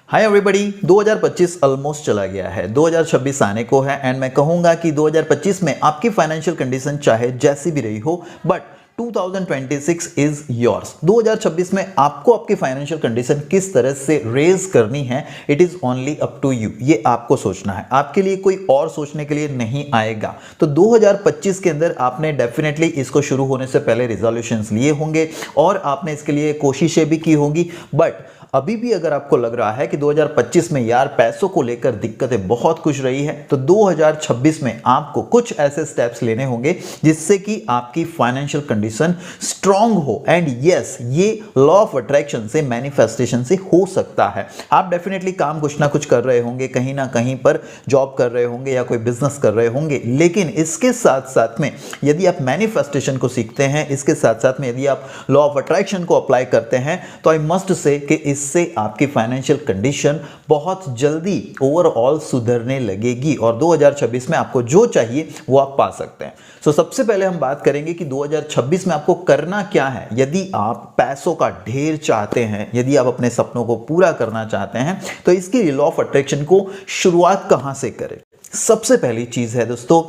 Hi everybody, 2025 almost चला गया है, 2026 आने को है एंड मैं कहूंगा कि 2025 में आपकी फाइनेंशियल कंडीशन चाहे जैसी भी रही हो बट 2026 इज योर्स। 2026 में आपको आपकी फाइनेंशियल कंडीशन किस तरह से रेज करनी है, it is only up to you. ये आपको सोचना है, आपके लिए कोई और सोचने के लिए नहीं आएगा। तो 2025 के अंदर आपने डेफिनेटली इसको शुरू होने से पहले रिजोल्यूशंस लिए होंगे और आपने इसके लिए कोशिशें भी की होंगी। बट अभी भी अगर आपको लग रहा है कि 2025 में यार पैसों को लेकर दिक्कतें बहुत कुछ रही है, तो 2026 में आपको कुछ ऐसे स्टेप्स लेने होंगे जिससे कि आपकी फाइनेंशियल कंडीशन स्ट्रांग हो। एंड यस, ये लॉ ऑफ अट्रैक्शन से, मैनिफेस्टेशन से हो सकता है। आप डेफिनेटली काम कुछ ना कुछ कर रहे होंगे, कहीं ना कहीं पर जॉब कर रहे होंगे या कोई बिजनेस कर रहे होंगे, लेकिन इसके साथ साथ में यदि आप मैनिफेस्टेशन को सीखते हैं, इसके साथ साथ में यदि आप लॉ ऑफ अट्रैक्शन को अप्लाई करते हैं, तो आई मस्ट से कि इससे आपकी फाइनेंशियल कंडीशन बहुत जल्दी ओवरऑल सुधरने लगेगी और 2026 में आपको जो चाहिए वो आप पा सकते हैं। सो सबसे पहले हम बात करेंगे कि 2026 में आपको करना क्या है। यदि आप पैसों का ढेर चाहते हैं, यदि आप अपने सपनों को पूरा करना चाहते हैं, तो इसके लिए लॉ ऑफ अट्रैक्शन को शुरुआत कहां से करें। सबसे पहली चीज है दोस्तों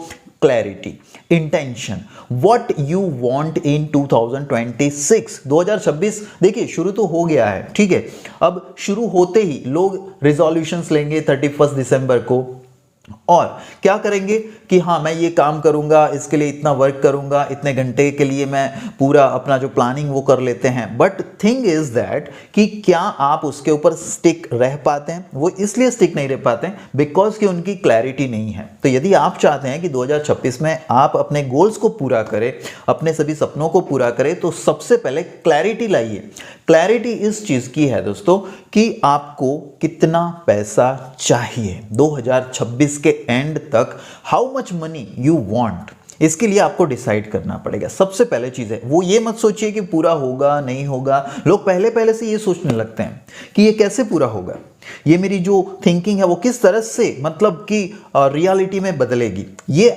clarity, intention, what you want in 2026। 2026 देखिए शुरू तो हो गया है, ठीक है। अब शुरू होते ही लोग रिजोल्यूशंस लेंगे 31 दिसंबर को और क्या करेंगे कि हाँ मैं ये काम करूंगा, इसके लिए इतना वर्क करूंगा, इतने घंटे के लिए मैं पूरा अपना जो प्लानिंग वो कर लेते हैं। बट थिंग इज दैट कि क्या आप उसके ऊपर स्टिक रह पाते हैं। वो इसलिए स्टिक नहीं रह पाते हैं बिकॉज कि उनकी क्लैरिटी नहीं है। तो यदि आप चाहते हैं कि 2026 में आप अपने गोल्स को पूरा करें, अपने सभी सपनों को पूरा करें, तो सबसे पहले क्लैरिटी लाइए। क्लैरिटी इस चीज की है दोस्तों कि आपको कितना पैसा चाहिए 2026 के एंड तक, how much money you want, इसके लिए आपको डिसाइड करना पड़ेगा। सबसे पहले चीज है वो ये मत सोचिए कि पूरा होगा नहीं होगा। लोग पहले से ये सोचने लगते हैं कि ये कैसे पूरा होगा, ये मेरी जो थिंकिंग है वो किस तरह से मतलब कि रियलिटी में बदलेगी। ये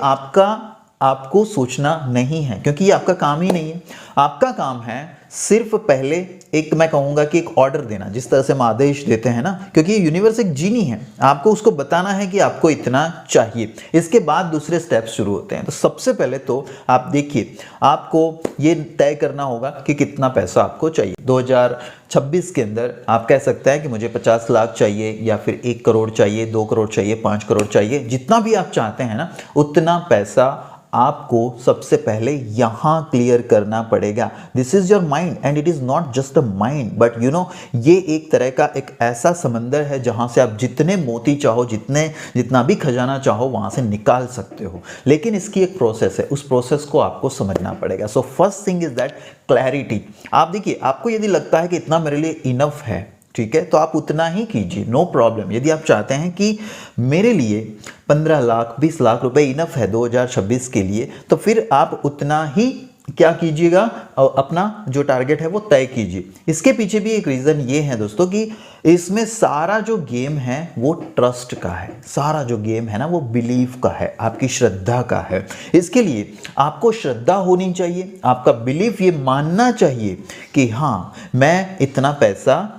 आपको सोचना नहीं है, क्योंकि ये आपका काम ही नहीं है। आपका काम है सिर्फ पहले एक, मैं कहूंगा कि एक ऑर्डर देना, जिस तरह से हम आदेश देते हैं ना, क्योंकि ये यूनिवर्स एक जीनी है, आपको उसको बताना है कि आपको इतना चाहिए। इसके बाद दूसरे स्टेप्स शुरू होते हैं। तो सबसे पहले तो आप देखिए, आपको ये तय करना होगा कि कितना पैसा आपको चाहिए 2026 के अंदर। आप कह सकते हैं कि मुझे 50 लाख चाहिए या फिर 1 करोड़ चाहिए, 2 करोड़ चाहिए, 5 करोड़ चाहिए, जितना भी आप चाहते हैं ना, उतना पैसा आपको सबसे पहले यहां क्लियर करना पड़ेगा। This is your mind and it is not just a mind but you know, ये एक तरह का एक ऐसा समंदर है जहां से आप जितने मोती चाहो, जितना भी खजाना चाहो वहां से निकाल सकते हो। लेकिन इसकी एक प्रोसेस है, उस प्रोसेस को आपको समझना पड़ेगा। So first thing is that clarity. आप देखिए, आपको यदि लगता है कि इतना मेरे लिए इनफ है, ठीक है, तो आप उतना ही कीजिए, नो प्रॉब्लम। यदि आप चाहते हैं कि मेरे लिए 15 लाख 20 लाख रुपए इनफ है 2026 के लिए, तो फिर आप उतना ही क्या कीजिएगा, अपना जो टारगेट है वो तय कीजिए। इसके पीछे भी एक रीजन ये है दोस्तों कि इसमें सारा जो गेम है वो ट्रस्ट का है, सारा जो गेम है ना वो बिलीफ का है, आपकी श्रद्धा का है। इसके लिए आपको श्रद्धा होनी चाहिए, आपका बिलीफ ये मानना चाहिए कि हाँ मैं इतना पैसा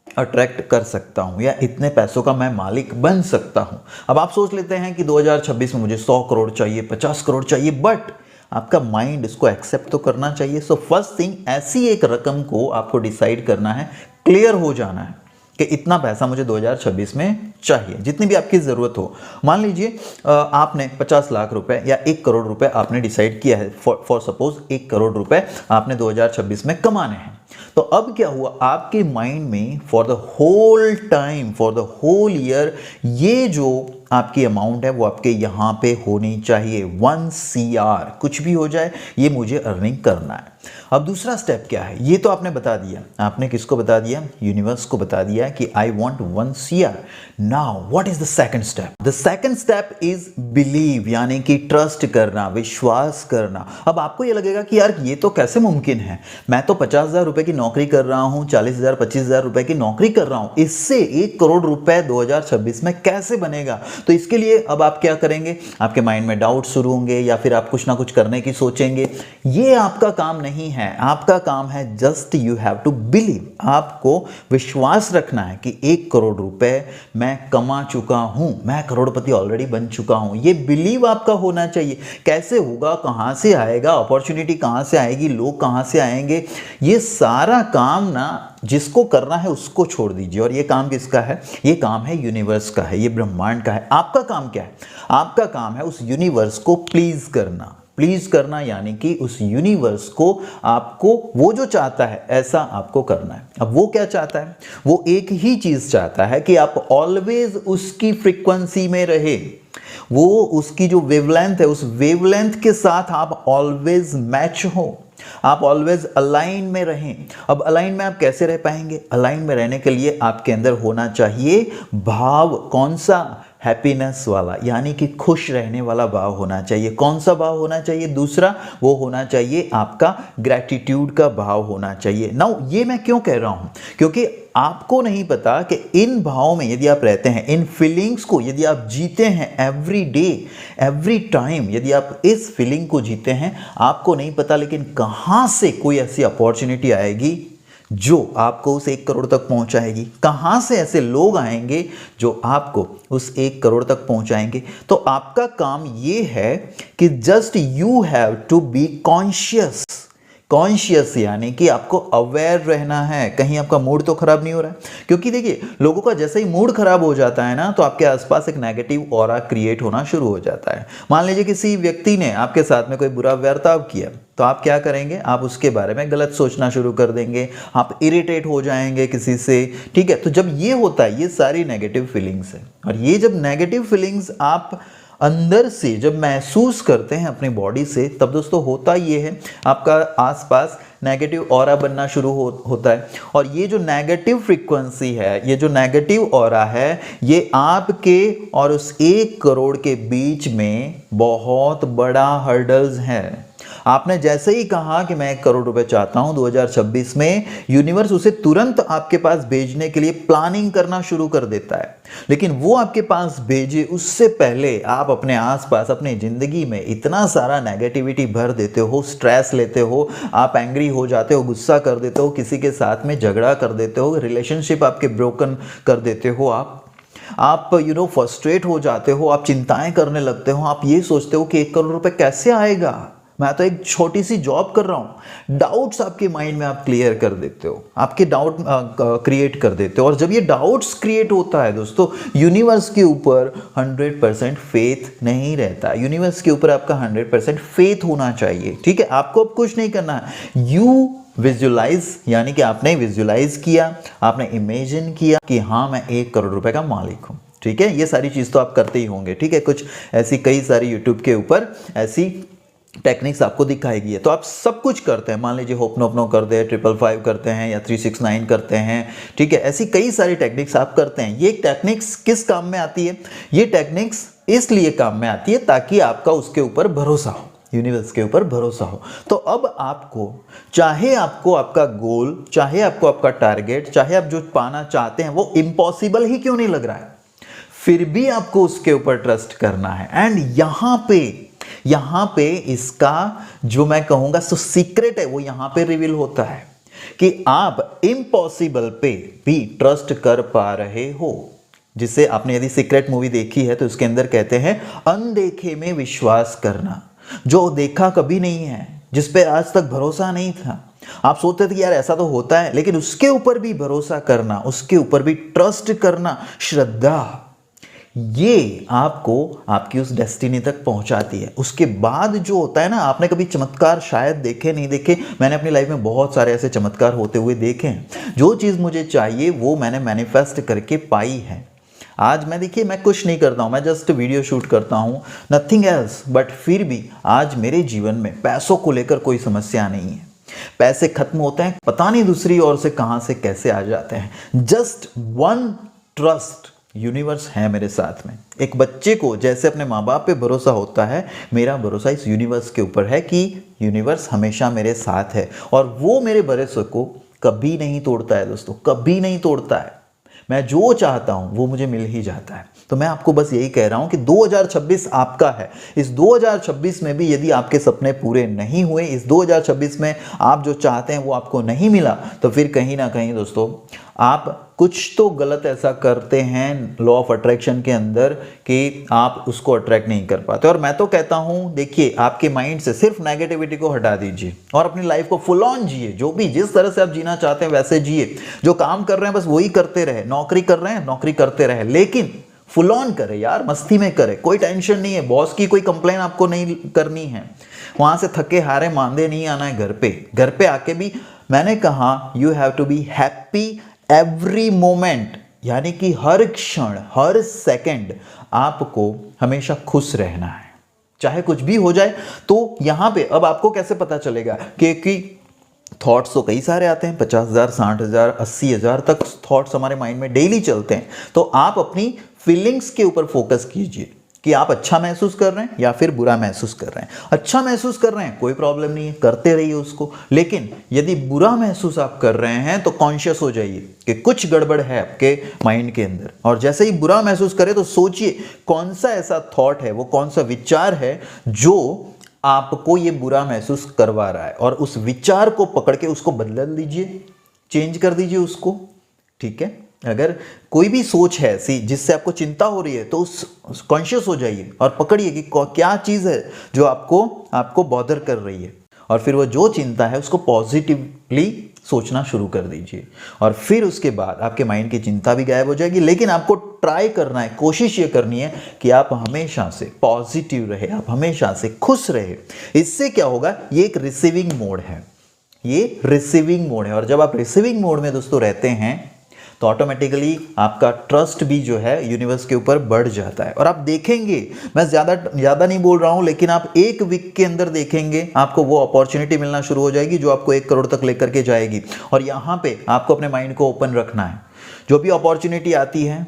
अट्रैक्ट कर सकता हूं या इतने पैसों का मैं मालिक बन सकता हूं। अब आप सोच लेते हैं कि 2026 में मुझे 100 करोड़ चाहिए, 50 करोड़ चाहिए, बट आपका माइंड इसको एक्सेप्ट तो करना चाहिए। सो फर्स्ट थिंग, ऐसी एक रकम को आपको डिसाइड करना है, क्लियर हो जाना है कि इतना पैसा मुझे 2026 में चाहिए, जितनी भी आपकी जरूरत हो। मान लीजिए आपने 50 लाख रुपए या 1 करोड़ रुपए आपने डिसाइड किया है, फॉर सपोज 1 करोड़ रुपए आपने 2026 में कमाने हैं। तो अब क्या हुआ, आपके माइंड में for the whole time, for the whole year, ये जो आपकी अमाउंट है वो आपके यहां पे होनी चाहिए 1 CR। कुछ भी हो जाए, ये मुझे अर्निंग करना है। अब दूसरा स्टेप क्या है, ये तो आपने बता दिया। आपने किसको बता दिया? यूनिवर्स को बता दिया कि I want 1 CR। Now what is the second step? The second step is believe, यानी कि ट्रस्ट करना, विश्वास करना। अब आपको ये लगेगा कि यार ये तो कैसे मुमकिन है, मैं तो 50,000 रुपए रुपए की नौकरी कर रहा हूं, 40,000 25,000 रुपए की नौकरी कर रहा हूं, इससे 1 करोड़ रुपए 2026 में कैसे बनेगा? तो इसके लिए अब आप क्या करेंगे? आपके माइंड में डाउट शुरू होंगे या फिर आप कुछ ना कुछ करने की सोचेंगे। ये आपका काम नहीं है, आपका काम है just you have to believe. आपको विश्वास रखना है कि 1 करोड़ रुपए मैं कमा चुका हूं, मैं करोड़पति ऑलरेडी बन चुका हूं। ये बिलीव आपका होना चाहिए। कैसे होगा, कहां से आएगा, अपॉर्चुनिटी कहां से आएगी, लोग कहां से आएंगे, ये सारा काम ना जिसको करना है उसको छोड़ दीजिए। और ये काम किसका है? ये काम है यूनिवर्स का है, ये ब्रह्मांड का है। आपका काम क्या है? आपका काम है उस यूनिवर्स को प्लीज करना। प्लीज करना यानी कि उस यूनिवर्स को आपको वो जो चाहता है ऐसा आपको करना है। अब वो क्या चाहता है? वो एक ही चीज चाहता है कि आप ऑलवेज उसकी फ्रीक्वेंसी में रहे। वो उसकी जो वेवलेंथ है, उस वेवलेंथ के साथ आप ऑलवेज मैच हो, आप ऑलवेज अलाइन में रहें। अब अलाइन में आप कैसे रह पाएंगे? अलाइन में रहने के लिए आपके अंदर होना चाहिए भाव। कौन सा? हैप्पीनेस वाला, यानी कि खुश रहने वाला भाव होना चाहिए। कौन सा भाव होना चाहिए? दूसरा, वो होना चाहिए आपका ग्रैटिट्यूड का भाव होना चाहिए। नाउ ये मैं क्यों कह रहा हूं? क्योंकि आपको नहीं पता कि इन भावों में यदि आप रहते हैं, इन फीलिंग्स को यदि आप जीते हैं एवरी डे एवरी टाइम, यदि आप इस फीलिंग को जीते हैं, आपको नहीं पता लेकिन कहां से कोई ऐसी अपॉर्चुनिटी आएगी जो आपको उस 1 करोड़ तक पहुंचाएगी। कहां से ऐसे लोग आएंगे जो आपको उस 1 करोड़ तक पहुंचाएंगे। तो आपका काम ये है कि just you have to be conscious. Conscious यानी कि आपको अवेयर रहना है। कहीं आपका मूड तो खराब नहीं हो रहा है, क्योंकि देखिए लोगों का जैसे ही मूड खराब हो जाता है ना, तो आपके आसपास एक नेगेटिव ऑरा क्रिएट होना शुरू हो जाता है। मान लीजिए किसी व्यक्ति ने आपके साथ में कोई बुरा बर्ताव किया, तो आप क्या करेंगे? आप उसके बारे में गलत सोचना शुरू कर देंगे, आप इरिटेट हो जाएंगे किसी से। ठीक है, तो जब ये होता है, ये सारी नेगेटिव फीलिंग्स है। और ये जब नेगेटिव फीलिंग्स आप अंदर से जब महसूस करते हैं अपनी बॉडी से, तब दोस्तों होता ये है, आपका आसपास नेगेटिव ऑरा बनना शुरू होता है। और ये जो नेगेटिव फ्रीक्वेंसी है, ये जो नेगेटिव ऑरा है, ये आपके और उस 1 करोड़ के बीच में बहुत बड़ा हर्डल्स है। आपने जैसे ही कहा कि मैं 1 करोड़ रुपए चाहता हूं 2026 में, यूनिवर्स उसे तुरंत आपके पास भेजने के लिए प्लानिंग करना शुरू कर देता है। लेकिन वो आपके पास भेजे उससे पहले आप अपने आसपास, अपनी जिंदगी में इतना सारा नेगेटिविटी भर देते हो, स्ट्रेस लेते हो, आप एंग्री हो जाते हो, गुस्सा कर देते हो, किसी के साथ में झगड़ा कर देते हो, रिलेशनशिप आपके ब्रोकन कर देते हो, आप फ्रस्ट्रेट हो जाते हो, आप चिंताएं करने लगते हो, आप ये सोचते हो कि 1 करोड़ रुपए कैसे आएगा, मैं तो एक छोटी सी जॉब कर रहा हूं। डाउट्स आपके माइंड में आप क्लियर कर देते हो, आपके डाउट क्रिएट कर देते हो। और जब ये डाउट्स क्रिएट होता है दोस्तों, यूनिवर्स के ऊपर 100% फेथ नहीं रहता। यूनिवर्स के ऊपर आपका 100% फेथ होना चाहिए। ठीक है, आपको अब कुछ नहीं करना है। यू विजुलाइज, यानी कि आपने विजुलाइज किया, आपने इमेजिन किया कि हाँ मैं 1 करोड़ रुपए का मालिक हूं। ठीक है, ये सारी चीज तो आप करते ही होंगे। ठीक है, कुछ ऐसी कई सारी यूट्यूब के ऊपर ऐसी टेक्निक्स आपको दिखाएगी है, तो आप सब कुछ करते हैं। मान लीजिए होपनोपनो करते हैं, 555 करते हैं या 369 करते हैं। ठीक है, ऐसी कई सारी टेक्निक्स आप करते हैं। ये टेक्निक्स किस काम में आती है? ये टेक्निक्स इसलिए काम में आती है ताकि आपका उसके ऊपर भरोसा हो, यूनिवर्स के ऊपर भरोसा हो। तो अब आपको, चाहे आपको आपका गोल, चाहे आपको आपका टारगेट, चाहे आप जो पाना चाहते हैं वो इम्पॉसिबल ही क्यों नहीं लग रहा है, फिर भी आपको उसके ऊपर ट्रस्ट करना है। एंड यहां पे इसका जो मैं कहूंगा सो सीक्रेट है, वो यहां पे रिवील होता है कि आप इम्पॉसिबल पे भी ट्रस्ट कर पा रहे हो। जिसे आपने यदि सीक्रेट मूवी देखी है तो उसके अंदर कहते हैं अनदेखे में विश्वास करना। जो देखा कभी नहीं है, जिस पे आज तक भरोसा नहीं था, आप सोचते थे कि यार ऐसा तो होता है, लेकिन उसके ऊपर भी भरोसा करना, उसके ऊपर भी ट्रस्ट करना, श्रद्धा, ये आपको आपकी उस डेस्टिनी तक पहुंचाती है। उसके बाद जो होता है ना, आपने कभी चमत्कार शायद देखे नहीं देखे, मैंने अपनी लाइफ में बहुत सारे ऐसे चमत्कार होते हुए देखे हैं। जो चीज़ मुझे चाहिए वो मैंने मैनिफेस्ट करके पाई है। आज मैं देखिए, मैं कुछ नहीं करता हूँ, मैं जस्ट वीडियो शूट करता हूँ, नथिंग एल्स, बट फिर भी आज मेरे जीवन में पैसों को लेकर कोई समस्या नहीं है। पैसे खत्म होते हैं, पता नहीं दूसरी ओर से कहाँ से कैसे आ जाते हैं। जस्ट वन ट्रस्ट, यूनिवर्स है मेरे साथ में। एक बच्चे को जैसे अपने माँ बाप पे भरोसा होता है, मेरा भरोसा इस यूनिवर्स के ऊपर है कि यूनिवर्स हमेशा मेरे साथ है और वो मेरे भरोसे को कभी नहीं तोड़ता है दोस्तों, कभी नहीं तोड़ता है। मैं जो चाहता हूं वो मुझे मिल ही जाता है। तो मैं आपको बस यही कह रहा हूं कि 2026 आपका है। इस 2026 में भी यदि आपके सपने पूरे नहीं हुए, इस 2026 में आप जो चाहते हैं वो आपको नहीं मिला, तो फिर कहीं ना कहीं दोस्तों आप कुछ तो गलत ऐसा करते हैं लॉ ऑफ अट्रैक्शन के अंदर कि आप उसको अट्रैक्ट नहीं कर पाते। और मैं तो कहता हूं, देखिए, आपके माइंड से सिर्फ नेगेटिविटी को हटा दीजिए और अपनी लाइफ को फुल ऑन जिए। जो भी जिस तरह से आप जीना चाहते हैं वैसे जिए। जो काम कर रहे हैं बस वही करते रहे, नौकरी कर रहे हैं नौकरी करते रहे, लेकिन फुल ऑन करे यार, मस्ती में करे, कोई टेंशन नहीं है। बॉस की कोई कंप्लेन आपको नहीं करनी है, वहां से थके हारे मांदे नहीं आना है घर पे। घर पे आके भी मैंने कहा you have to be happy every moment, यानी कि हर क्षण हर सेकंड आपको हमेशा खुश रहना है, चाहे कुछ भी हो जाए। तो यहां पे अब आपको कैसे पता चलेगा कि थॉट्स तो कई सारे आते हैं, 50,000 60,000 80,000 तक थॉट्स हमारे माइंड में डेली चलते हैं। तो आप अपनी फीलिंग्स के ऊपर फोकस कीजिए कि आप अच्छा महसूस कर रहे हैं या फिर बुरा महसूस कर रहे हैं। अच्छा महसूस कर रहे हैं कोई प्रॉब्लम नहीं है, करते रहिए उसको। लेकिन यदि बुरा महसूस आप कर रहे हैं तो कॉन्शियस हो जाइए कि कुछ गड़बड़ है आपके माइंड के अंदर। और जैसे ही बुरा महसूस करें तो सोचिए कौन सा ऐसा थॉट है, वो कौन सा विचार है जो आपको ये बुरा महसूस करवा रहा है, और उस विचार को पकड़ के उसको बदल दीजिए, चेंज कर दीजिए उसको। ठीक है, अगर कोई भी सोच है ऐसी जिससे आपको चिंता हो रही है तो उस कॉन्शियस हो जाइए और पकड़िए कि क्या चीज़ है जो आपको बॉदर कर रही है, और फिर वो जो चिंता है उसको पॉजिटिवली सोचना शुरू कर दीजिए। और फिर उसके बाद आपके माइंड की चिंता भी गायब हो जाएगी। लेकिन आपको ट्राई करना है, कोशिश ये करनी है कि आप हमेशा से पॉजिटिव रहे, आप हमेशा से खुश रहे। इससे क्या होगा, ये एक रिसीविंग मोड है, ये रिसीविंग मोड है। और जब आप रिसीविंग मोड में दोस्तों रहते हैं तो ऑटोमेटिकली आपका ट्रस्ट भी जो है यूनिवर्स के ऊपर बढ़ जाता है। और आप देखेंगे, मैं ज़्यादा नहीं बोल रहा हूँ, लेकिन आप 1 वीक के अंदर देखेंगे आपको वो अपॉर्चुनिटी मिलना शुरू हो जाएगी जो आपको 1 करोड़ तक लेकर के जाएगी। और यहाँ पे आपको अपने माइंड को ओपन रखना है। जो भी अपॉर्चुनिटी आती है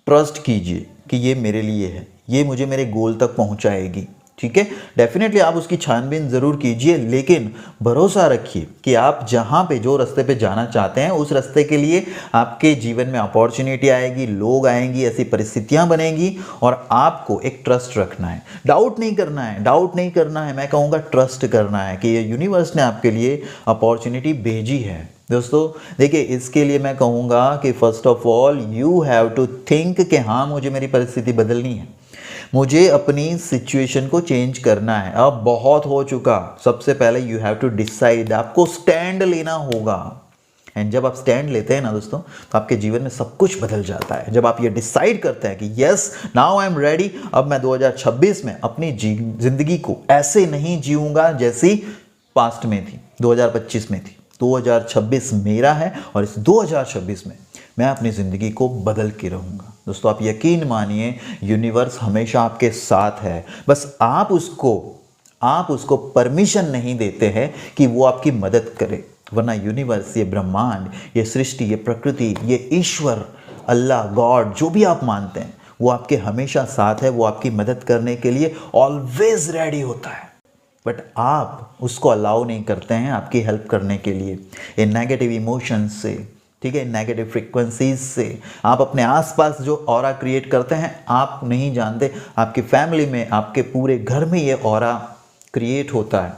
ट्रस्ट कीजिए कि ये मेरे लिए है, ये मुझे मेरे गोल तक पहुँचाएगी। ठीक है, डेफिनेटली आप उसकी छानबीन ज़रूर कीजिए, लेकिन भरोसा रखिए कि आप जहाँ पे जो रास्ते पे जाना चाहते हैं उस रास्ते के लिए आपके जीवन में अपॉर्चुनिटी आएगी, लोग आएंगी, ऐसी परिस्थितियाँ बनेंगी, और आपको एक ट्रस्ट रखना है। डाउट नहीं करना है, डाउट नहीं करना है, मैं कहूँगा ट्रस्ट करना है कि ये यूनिवर्स ने आपके लिए अपॉर्चुनिटी भेजी है। दोस्तों देखिए, इसके लिए मैं कहूँगा कि first of all you have to think कि हाँ मुझे मेरी परिस्थिति बदलनी है, मुझे अपनी सिचुएशन को चेंज करना है, अब बहुत हो चुका। सबसे पहले यू हैव टू डिसाइड, आपको स्टैंड लेना होगा। एंड जब आप स्टैंड लेते हैं ना दोस्तों, तो आपके जीवन में सब कुछ बदल जाता है। जब आप ये डिसाइड करते हैं कि yes now I am ready, अब मैं 2026 में अपनी जिंदगी को ऐसे नहीं जीऊंगा जैसी पास्ट में थी, 2025 में थी। 2026 मेरा है और इस 2026 में मैं अपनी ज़िंदगी को बदल के रहूँगा। दोस्तों आप यकीन मानिए, यूनिवर्स हमेशा आपके साथ है, बस आप उसको परमिशन नहीं देते हैं कि वो आपकी मदद करे। वरना यूनिवर्स, ये ब्रह्मांड, ये सृष्टि, ये प्रकृति, ये ईश्वर, अल्लाह, गॉड, जो भी आप मानते हैं, वो आपके हमेशा साथ है, वो आपकी मदद करने के लिए ऑलवेज रेडी होता है। बट आप उसको अलाउ नहीं करते हैं आपकी हेल्प करने के लिए। ये नेगेटिव इमोशंस से, ठीक है, नेगेटिव फ्रीक्वेंसीज से आप अपने आसपास जो ऑरा क्रिएट करते हैं, आप नहीं जानते आपकी फैमिली में, आपके पूरे घर में ये ऑरा क्रिएट होता है,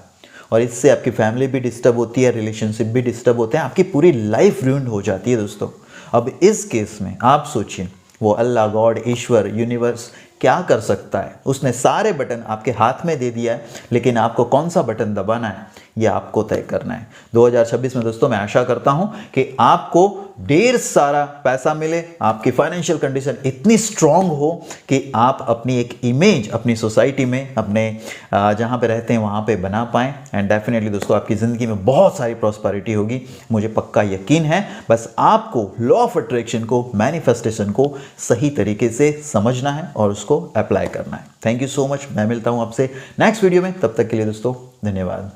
और इससे आपकी फैमिली भी डिस्टर्ब होती है, रिलेशनशिप भी डिस्टर्ब होते हैं, आपकी पूरी लाइफ रूइंड हो जाती है दोस्तों। अब इस केस में आप सोचिए, वो अल्लाह, गॉड, ईश्वर, यूनिवर्स क्या कर सकता है? उसने सारे बटन आपके हाथ में दे दिया है, लेकिन आपको कौन सा बटन दबाना है ये आपको तय करना है। 2026 में दोस्तों मैं आशा करता हूं कि आपको ढेर सारा पैसा मिले, आपकी फाइनेंशियल कंडीशन इतनी स्ट्रांग हो कि आप अपनी एक इमेज अपनी सोसाइटी में, अपने जहां पे रहते हैं वहां पे बना पाएं। एंड डेफिनेटली दोस्तों आपकी ज़िंदगी में बहुत सारी प्रॉस्पेरिटी होगी, मुझे पक्का यकीन है। बस आपको लॉ ऑफ अट्रैक्शन को, मैनिफेस्टेशन को सही तरीके से समझना है और उसको अप्लाई करना है। Thank you so much. मैं मिलता हूँ आपसे नेक्स्ट वीडियो में, तब तक के लिए दोस्तों धन्यवाद।